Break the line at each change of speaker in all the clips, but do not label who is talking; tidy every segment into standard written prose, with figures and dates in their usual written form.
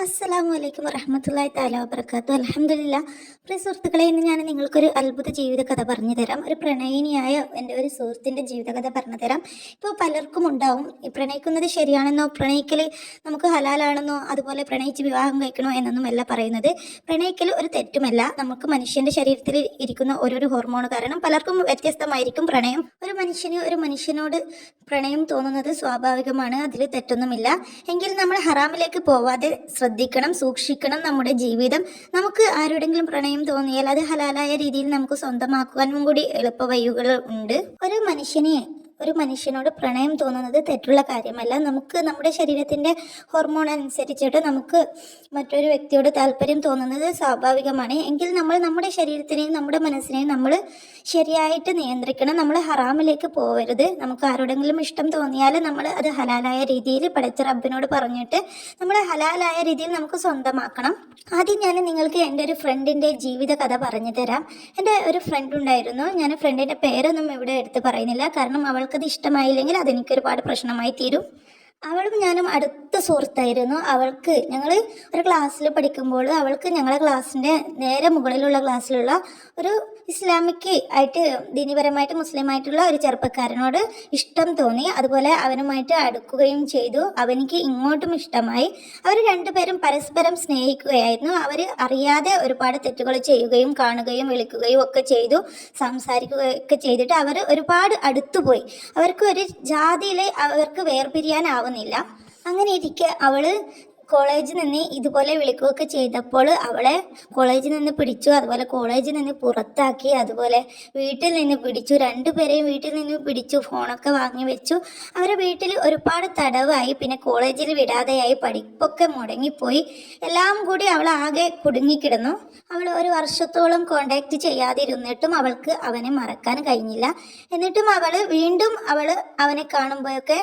അസ്സലാമു അലൈക്കും വറഹ്മത്തുള്ളാഹി തആല വബറകാതുഹു. അൽഹംദുലില്ലാ. പ്രിയ സുഹൃത്തുക്കളെ, ഇന്ന് ഞാൻ നിങ്ങൾക്കൊരു അത്ഭുത ജീവിതകഥ പറഞ്ഞു തരാം. ഒരു പ്രണയിനിയായ എൻ്റെ ഒരു സുഹൃത്തിൻ്റെ ജീവിതകഥ പറഞ്ഞു തരാം. ഇപ്പോൾ പലർക്കും ഉണ്ടാവും ഈ പ്രണയിക്കുന്നത് ശരിയാണെന്നോ പ്രണയിക്കൽ നമുക്ക് ഹലാലാണെന്നോ അതുപോലെ പ്രണയിച്ച് വിവാഹം കഴിക്കണോ എന്നൊന്നുമല്ല പറയുന്നത്. പ്രണയിക്കൽ ഒരു തെറ്റുമല്ല. നമുക്ക് മനുഷ്യൻ്റെ ശരീരത്തിൽ ഇരിക്കുന്ന ഓരോരോ ഹോർമോൺ കാരണം പലർക്കും വ്യത്യസ്തമായിരിക്കും പ്രണയം. ഒരു മനുഷ്യനോട് പ്രണയം തോന്നുന്നത് സ്വാഭാവികമാണ്, അതിൽ തെറ്റൊന്നുമില്ല. എങ്കിൽ നമ്മൾ ഹറാമിലേക്ക് പോവാതെ ശ്രദ്ധിക്കണം, സൂക്ഷിക്കണം നമ്മുടെ ജീവിതം. നമുക്ക് ആരോടെങ്കിലും പ്രണയം തോന്നിയാൽ അത് ഹലാലായ രീതിയിൽ നമുക്ക് സ്വന്തമാക്കുവാനും കൂടി എളുപ്പ വഴികൾ ഉണ്ട്. ഒരു മനുഷ്യനോട് പ്രണയം തോന്നുന്നത് തെറ്റുള്ള കാര്യമല്ല. നമുക്ക് നമ്മുടെ ശരീരത്തിൻ്റെ ഹോർമോൺ അനുസരിച്ചിട്ട് നമുക്ക് മറ്റൊരു വ്യക്തിയോട് താല്പര്യം തോന്നുന്നത് സ്വാഭാവികമാണ്. എങ്കിൽ നമ്മൾ നമ്മുടെ ശരീരത്തിനെയും നമ്മുടെ മനസ്സിനെയും നമ്മൾ ശരിയായിട്ട് നിയന്ത്രിക്കണം. നമ്മൾ ഹറാമിലേക്ക് പോകരുത്. നമുക്ക് ആരോടെങ്കിലും ഇഷ്ടം തോന്നിയാൽ നമ്മൾ അത് ഹലാലായ രീതിയിൽ പടച്ച റബ്ബിനോട് പറഞ്ഞിട്ട് നമ്മൾ ഹലാലായ രീതിയിൽ നമുക്ക് സ്വന്തമാക്കണം. ആദ്യം ഞാൻ നിങ്ങൾക്ക് എൻ്റെ ഒരു ഫ്രണ്ടിൻ്റെ ജീവിത കഥ പറഞ്ഞു തരാം. എൻ്റെ ഒരു ഫ്രണ്ട് ഉണ്ടായിരുന്നു. ഞാൻ ഫ്രണ്ടിൻ്റെ പേരൊന്നും ഇവിടെ എടുത്ത് പറയുന്നില്ല, കാരണം അവൾക്കത് ഇഷ്ടമായില്ലെങ്കിൽ അതെനിക്കൊരുപാട് പ്രശ്നമായി തീരും. അവളും ഞാനും അടുത്ത സുഹൃത്തായിരുന്നു. അവൾക്ക് ഞങ്ങൾ ഒരു ക്ലാസ്സിൽ പഠിക്കുമ്പോൾ അവൾക്ക് ഞങ്ങളുടെ ക്ലാസ്സിൻ്റെ നേരെ മുകളിലുള്ള ക്ലാസ്സിലുള്ള ഒരു ഇസ്ലാമിക് ആയിട്ട് ദീനിപരമായിട്ട് മുസ്ലിമായിട്ടുള്ള ഒരു ചെറുപ്പക്കാരനോട് ഇഷ്ടം തോന്നി. അതുപോലെ അവനുമായിട്ട് അടുക്കുകയും ചെയ്തു. അവനിക്ക് ഇങ്ങോട്ടും ഇഷ്ടമായി. അവർ രണ്ടുപേരും പരസ്പരം സ്നേഹിക്കുകയായിരുന്നു. അവർ അറിയാതെ ഒരുപാട് തെറ്റുകൾ ചെയ്യുകയും കാണുകയും വിളിക്കുകയും ഒക്കെ ചെയ്തു, സംസാരിക്കുകയൊക്കെ ചെയ്തിട്ട് അവർ ഒരുപാട് അടുത്തുപോയി. അവർക്ക് ഒരു ജാതിയിൽ അവർക്ക് വേർപിരിയാനാവുന്നില്ല. അങ്ങനെ ഇരിക്കെ അവൾ കോളേജിൽ നിന്ന് ഇതുപോലെ വിളിക്കുകയൊക്കെ ചെയ്തപ്പോൾ അവളെ കോളേജിൽ നിന്ന് പിടിച്ചു, അതുപോലെ കോളേജിൽ നിന്ന് പുറത്താക്കി, അതുപോലെ വീട്ടിൽ നിന്ന് പിടിച്ചു. രണ്ടുപേരെയും വീട്ടിൽ നിന്ന് പിടിച്ചു, ഫോണൊക്കെ വാങ്ങി വെച്ചു. അവരെ വീട്ടിൽ ഒരുപാട് തടവായി. പിന്നെ കോളേജിൽ വിടാതെയായി, പഠിപ്പൊക്കെ മുടങ്ങിപ്പോയി. എല്ലാം കൂടി അവൾ ആകെ കുടുങ്ങിക്കിടന്നു. അവൾ ഒരു വർഷത്തോളം കോണ്ടാക്ട് ചെയ്യാതിരുന്നിട്ടും അവൾക്ക് അവനെ മറക്കാൻ കഴിഞ്ഞില്ല. എന്നിട്ടും അവൾ വീണ്ടും അവനെ കാണുമ്പോഴൊക്കെ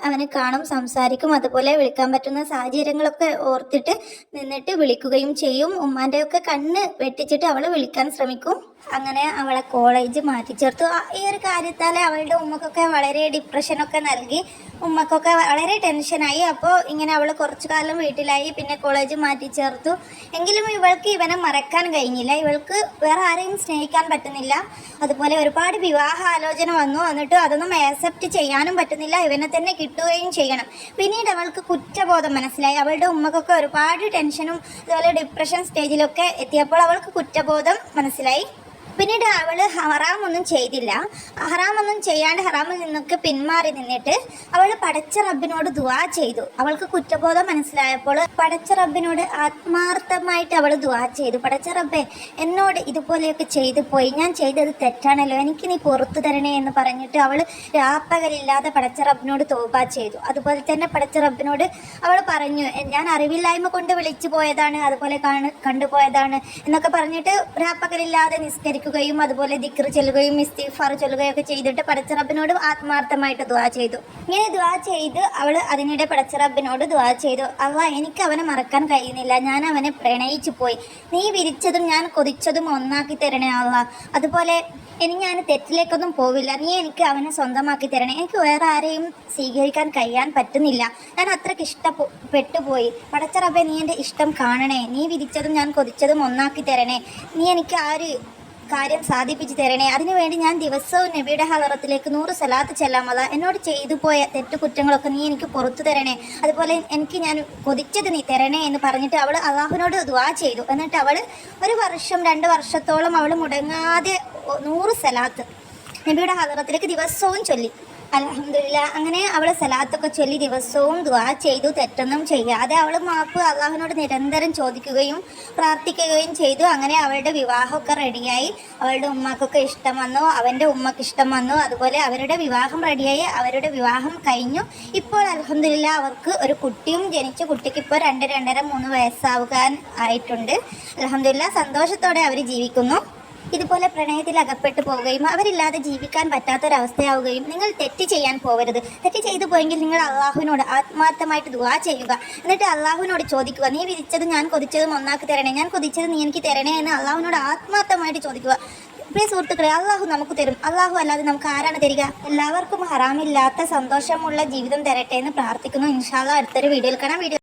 അവനെ കാണും, സംസാരിക്കും. അതുപോലെ വിളിക്കാൻ പറ്റുന്ന സാഹചര്യങ്ങളൊക്കെ ഓർത്തിട്ട് നിന്നിട്ട് വിളിക്കുകയും ചെയ്യും. ഉമ്മാൻ്റെയൊക്കെ കണ്ണ് വെട്ടിച്ചിട്ട് അവൾ വിളിക്കാൻ ശ്രമിക്കും. അങ്ങനെ അവളെ കോളേജ് മാറ്റിച്ചേർത്തു. ഈ ഒരു കാര്യത്താൽ അവളുടെ ഉമ്മക്കൊക്കെ വളരെ ഡിപ്രഷനൊക്കെ നൽകി. ഉമ്മക്കൊക്കെ വളരെ ടെൻഷനായി. അപ്പോൾ ഇങ്ങനെ അവൾ കുറച്ചു കാലം വീട്ടിലായി, പിന്നെ കോളേജ് മാറ്റിച്ചേർത്തു. എങ്കിലും ഇവൾക്ക് ഇവനെ മറക്കാൻ കഴിഞ്ഞില്ല. ഇവൾക്ക് വേറെ ആരെയും സ്നേഹിക്കാൻ പറ്റുന്നില്ല. അതുപോലെ ഒരുപാട് വിവാഹ ആലോചന വന്നു, എന്നിട്ട് അതൊന്നും ആക്സെപ്റ്റ് ചെയ്യാനും പറ്റുന്നില്ല. ഇവനെ തന്നെ കിട്ടുകയും ചെയ്യണം. പിന്നീട് അവൾക്ക് കുറ്റബോധം മനസ്സിലായി. അവളുടെ ഉമ്മക്കൊക്കെ ഒരുപാട് ടെൻഷനും അതുപോലെ ഡിപ്രഷൻ സ്റ്റേജിലൊക്കെ എത്തിയപ്പോൾ അവൾക്ക് കുറ്റബോധം മനസ്സിലായി. പിന്നീട് അവൾ ഹറാമൊന്നും ചെയ്തില്ല. ഹറാമൊന്നും ചെയ്യാണ്ട് ഹറാമിൽ നിന്നൊക്കെ പിന്മാറി നിന്നിട്ട് അവൾ പടച്ച റബ്ബിനോട് ദുആ ചെയ്തു. അവൾക്ക് കുറ്റബോധം മനസ്സിലായപ്പോൾ പടച്ച റബ്ബിനോട് ആത്മാർത്ഥമായിട്ട് അവൾ ദുആ ചെയ്തു. പടച്ച റബ്ബേ, എന്നോട് ഇതുപോലെയൊക്കെ ചെയ്തു പോയി, ഞാൻ ചെയ്തത് തെറ്റാണല്ലോ, എനിക്ക് നീ പുറത്തു തരണേ എന്ന് പറഞ്ഞിട്ട് അവൾ രാപ്പകലില്ലാതെ പടച്ച റബ്ബിനോട് തൗബ ചെയ്തു. അതുപോലെ തന്നെ പടച്ച റബ്ബിനോട് അവൾ പറഞ്ഞു, ഞാൻ അറിവില്ലായ്മ കൊണ്ട് വിളിച്ചു പോയതാണ്, അതുപോലെ കണ്ടുപോയതാണ് എന്നൊക്കെ പറഞ്ഞിട്ട് രാപ്പകലില്ലാതെ നിസ്കരിക്കും, അതുപോലെ ദിക്ർ ചൊല്ലുകയും ഇസ്തിഗ്ഫാർ ചൊല്ലുകയൊക്കെ ചെയ്തിട്ട് പടച്ച റബ്ബിനോട് ആത്മാർത്ഥമായിട്ട് ദുആ ചെയ്തു. ഇങ്ങനെ ദുആ ചെയ്ത് അവൾ അതിനിടെ പടച്ച റബ്ബിനോട് ദുആ ചെയ്തു, അല്ലാഹ്, എനിക്ക് അവനെ മറക്കാൻ കഴിയുന്നില്ല, ഞാൻ അവനെ പ്രണയിച്ചു പോയി, നീ വിരിച്ചതും ഞാൻ കൊതിച്ചതും ഒന്നാക്കി തരണേ അല്ലാഹ്. അതുപോലെ ഇനി ഞാൻ തെറ്റിലേക്കൊന്നും പോവില്ല, നീ എനിക്ക് അവനെ സ്വന്തമാക്കി തരണേ. എനിക്ക് വേറെ ആരെയും സ്വീകരിക്കാൻ കഴിയാൻ പറ്റുന്നില്ല, ഞാൻ അത്രയ്ക്ക് ഇഷ്ടപ്പെട്ടുപോയി. പടച്ച റബ്ബേ, നീ എൻ്റെ ഇഷ്ടം കാണണേ, നീ വിരിച്ചതും ഞാൻ കൊതിച്ചതും ഒന്നാക്കി തരണേ, നീ എനിക്ക് ആ ഒരു കാര്യം സാധിപ്പിച്ചു തരണേ. അതിനുവേണ്ടി ഞാൻ ദിവസവും നബിയുടെ ഹളറത്തിലേക്ക് 100 സ്വലാത്ത് ചെല്ലാമത. എന്നോട് ചെയ്തു പോയ തെറ്റുകുറ്റങ്ങളൊക്കെ നീ എനിക്ക് പുറത്തു തരണേ. അതുപോലെ എനിക്ക് ഞാൻ കൊതിച്ചത് നീ തരണേ എന്ന് പറഞ്ഞിട്ട് അവൾ അള്ളാഹുവിനോട് ദുആ ചെയ്തു. എന്നിട്ട് അവൾ 1 വർഷം 2 വർഷത്തോളം അവൾ മുടങ്ങാതെ 100 സ്വലാത്ത് നബിയുടെ ഹളറത്തിലേക്ക് ദിവസവും ചൊല്ലി. അൽഹംദുലില്ലാ. അങ്ങനെ അവൾ സലാത്തൊക്കെ ചൊല്ലി ദിവസവും ദുആ ചെയ്തു. തെറ്റൊന്നും ചെയ്യാതെ അവൾ മാപ്പ് അള്ളാഹുവിനോട് നിരന്തരം ചോദിക്കുകയും പ്രാർത്ഥിക്കുകയും ചെയ്തു. അങ്ങനെ അവളുടെ വിവാഹമൊക്കെ റെഡിയായി. അവളുടെ ഉമ്മക്കൊക്കെ ഇഷ്ടം വന്നു, അവൻ്റെ ഉമ്മക്ക് ഇഷ്ടം വന്നു. അതുപോലെ അവരുടെ വിവാഹം റെഡിയായി. അവരുടെ വിവാഹം കഴിഞ്ഞു. ഇപ്പോൾ അൽഹംദുലില്ലാ അവർക്ക് ഒരു കുട്ടിയും ജനിച്ചു. കുട്ടിക്ക് ഇപ്പോൾ 2, 2.5, 3 വയസ്സാകാൻ ആയിട്ടുണ്ട്. അൽഹംദുലില്ലാ സന്തോഷത്തോടെ അവർ ജീവിക്കുന്നു. ഇതുപോലെ പ്രണയത്തിൽ അകപ്പെട്ടു പോവുകയും അവരില്ലാതെ ജീവിക്കാൻ പറ്റാത്തൊരവസ്ഥയാവുകയും നിങ്ങൾ തെറ്റ് ചെയ്യാൻ പോകരുത്. തെറ്റ് ചെയ്തു പോയെങ്കിൽ നിങ്ങൾ അള്ളാഹുവിനോട് ആത്മാർത്ഥമായിട്ട് ദുആ ചെയ്യുക. എന്നിട്ട് അള്ളാഹുവിനോട് ചോദിക്കുക, നീ വിധിച്ചതും ഞാൻ കൊതിച്ചതും ഒന്നാക്കി തരണേ, ഞാൻ കൊതിച്ചത് നീ എനിക്ക് തരണേ എന്ന് അള്ളാഹുവിനോട് ആത്മാർത്ഥമായിട്ട് ചോദിക്കുക. പ്രിയ സുഹൃത്തുക്കളെ, അള്ളാഹു നമുക്ക് തരും. അള്ളാഹു അല്ലാതെ നമുക്ക് ആരാണ് തരിക? എല്ലാവർക്കും ഹറാമില്ലാത്ത സന്തോഷമുള്ള ജീവിതം തരട്ടെ എന്ന് പ്രാർത്ഥിക്കുന്നു. ഇൻഷാ അല്ലാഹ് അടുത്തൊരു വീഡിയോയിൽ കാണാം.